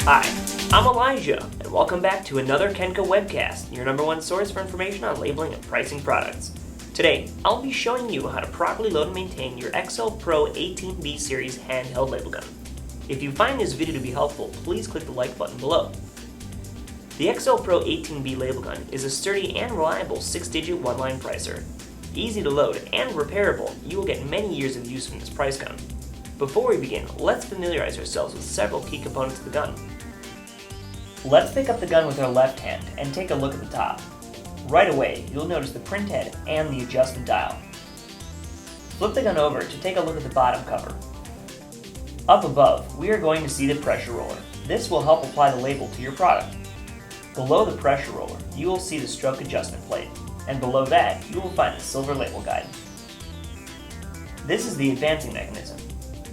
Hi, I'm Elijah, and welcome back to another Kenco webcast, your number one source for information on labeling and pricing products. Today, I'll be showing you how to properly load and maintain your XL Pro 18B series handheld label gun. If you find this video to be helpful, please click the like button below. The XL Pro 18B label gun is a sturdy and reliable 6-digit one-line pricer. Easy to load and repairable, you will get many years of use from this price gun. Before we begin, let's familiarize ourselves with several key components of the gun. Let's pick up the gun with our left hand and take a look at the top. Right away, you'll notice the print head and the adjustment dial. Flip the gun over to take a look at the bottom cover. Up above, we are going to see the pressure roller. This will help apply the label to your product. Below the pressure roller, you will see the stroke adjustment plate, and below that, you will find the silver label guide. This is the advancing mechanism.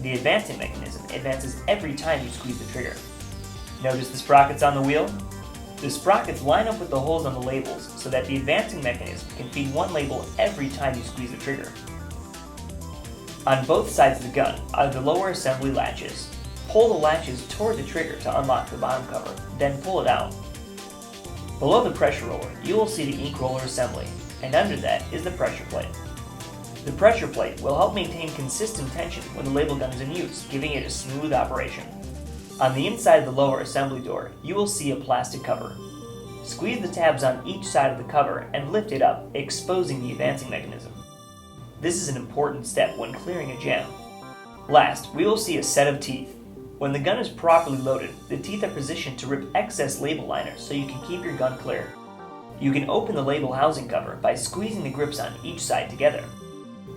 The advancing mechanism advances every time you squeeze the trigger. Notice the sprockets on the wheel? The sprockets line up with the holes on the labels so that the advancing mechanism can feed one label every time you squeeze the trigger. On both sides of the gun are the lower assembly latches. Pull the latches toward the trigger to unlock the bottom cover, then pull it out. Below the pressure roller, you will see the ink roller assembly, and under that is the pressure plate. The pressure plate will help maintain consistent tension when the label gun is in use, giving it a smooth operation. On the inside of the lower assembly door, you will see a plastic cover. Squeeze the tabs on each side of the cover and lift it up, exposing the advancing mechanism. This is an important step when clearing a jam. Last, we will see a set of teeth. When the gun is properly loaded, the teeth are positioned to rip excess label liner so you can keep your gun clear. You can open the label housing cover by squeezing the grips on each side together.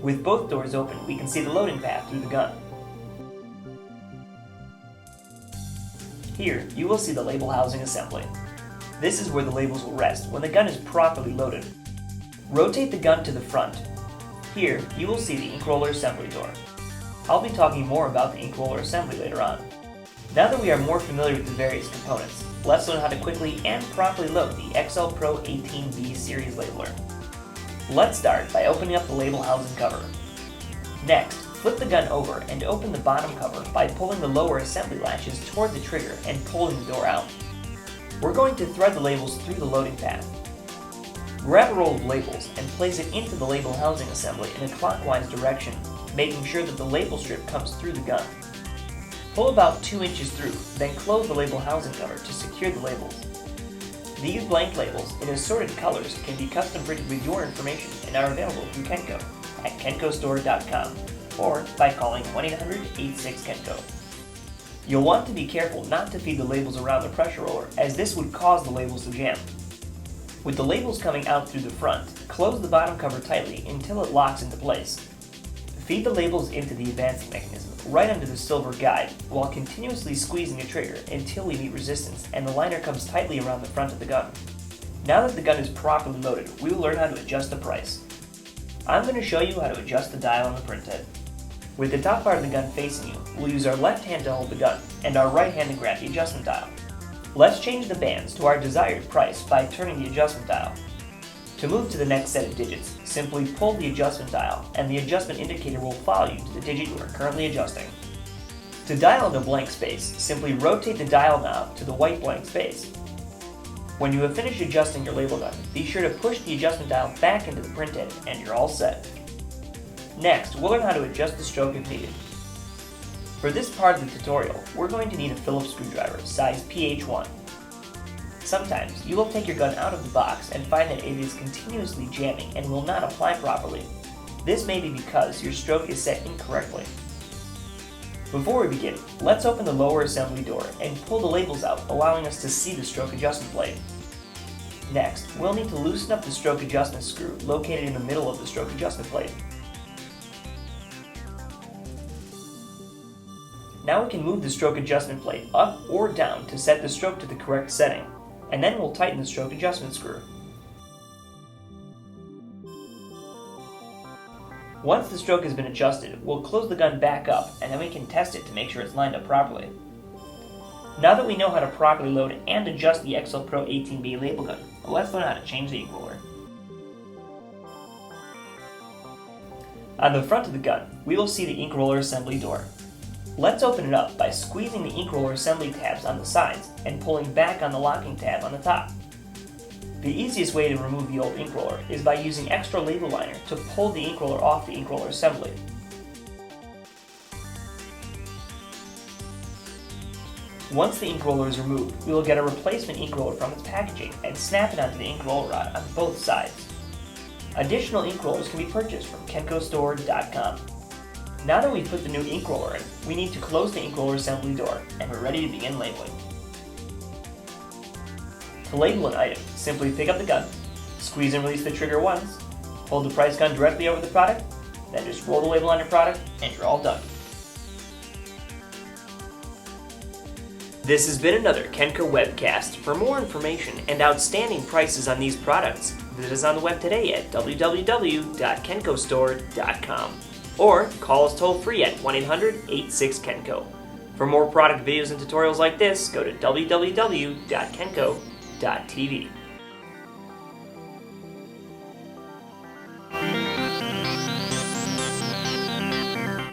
With both doors open, we can see the loading path through the gun. Here, you will see the label housing assembly. This is where the labels will rest when the gun is properly loaded. Rotate the gun to the front. Here, you will see the ink roller assembly door. I'll be talking more about the ink roller assembly later on. Now that we are more familiar with the various components, let's learn how to quickly and properly load the XL Pro 18B series labeler. Let's start by opening up the label housing cover. Next, flip the gun over and open the bottom cover by pulling the lower assembly latches toward the trigger and pulling the door out. We're going to thread the labels through the loading path. Grab a roll of labels and place it into the label housing assembly in a clockwise direction, making sure that the label strip comes through the gun. Pull about 2 inches through, then close the label housing cover to secure the labels. These blank labels in assorted colors can be custom printed with your information and are available through Kenco at kencostore.com or by calling 1-800-86-KENCO. You'll want to be careful not to feed the labels around the pressure roller, as this would cause the labels to jam. With the labels coming out through the front, close the bottom cover tightly until it locks into place. Feed the labels into the advancing mechanism right under the silver guide while continuously squeezing the trigger until we meet resistance and the liner comes tightly around the front of the gun. Now that the gun is properly loaded, we will learn how to adjust the price. I'm going to show you how to adjust the dial on the print head. With the top part of the gun facing you, we'll use our left hand to hold the gun and our right hand to grab the adjustment dial. Let's change the bands to our desired price by turning the adjustment dial. To move to the next set of digits, simply pull the adjustment dial and the adjustment indicator will follow you to the digit you are currently adjusting. To dial in a blank space, simply rotate the dial knob to the white blank space. When you have finished adjusting your label gun, be sure to push the adjustment dial back into the print head and you're all set. Next, we'll learn how to adjust the stroke if needed. For this part of the tutorial, we're going to need a Phillips screwdriver, size PH1. Sometimes, you will take your gun out of the box and find that it is continuously jamming and will not apply properly. This may be because your stroke is set incorrectly. Before we begin, let's open the lower assembly door and pull the labels out, allowing us to see the stroke adjustment plate. Next, we'll need to loosen up the stroke adjustment screw located in the middle of the stroke adjustment plate. Now we can move the stroke adjustment plate up or down to set the stroke to the correct setting, and then we'll tighten the stroke adjustment screw. Once the stroke has been adjusted, we'll close the gun back up and then we can test it to make sure it's lined up properly. Now that we know how to properly load and adjust the XL Pro 18B label gun, let's learn how to change the ink roller. On the front of the gun, we will see the ink roller assembly door. Let's open it up by squeezing the ink roller assembly tabs on the sides and pulling back on the locking tab on the top. The easiest way to remove the old ink roller is by using extra label liner to pull the ink roller off the ink roller assembly. Once the ink roller is removed, we will get a replacement ink roller from its packaging and snap it onto the ink roller rod on both sides. Additional ink rollers can be purchased from kencostore.com. Now that we've put the new ink roller in, we need to close the ink roller assembly door, and we're ready to begin labeling. To label an item, simply pick up the gun, squeeze and release the trigger once, hold the price gun directly over the product, then just roll the label on your product, and you're all done. This has been another Kenco webcast. For more information and outstanding prices on these products, visit us on the web today at www.kencostore.com or call us toll free at 1-800-86-KENCO. For more product videos and tutorials like this, go to www.kenco.tv.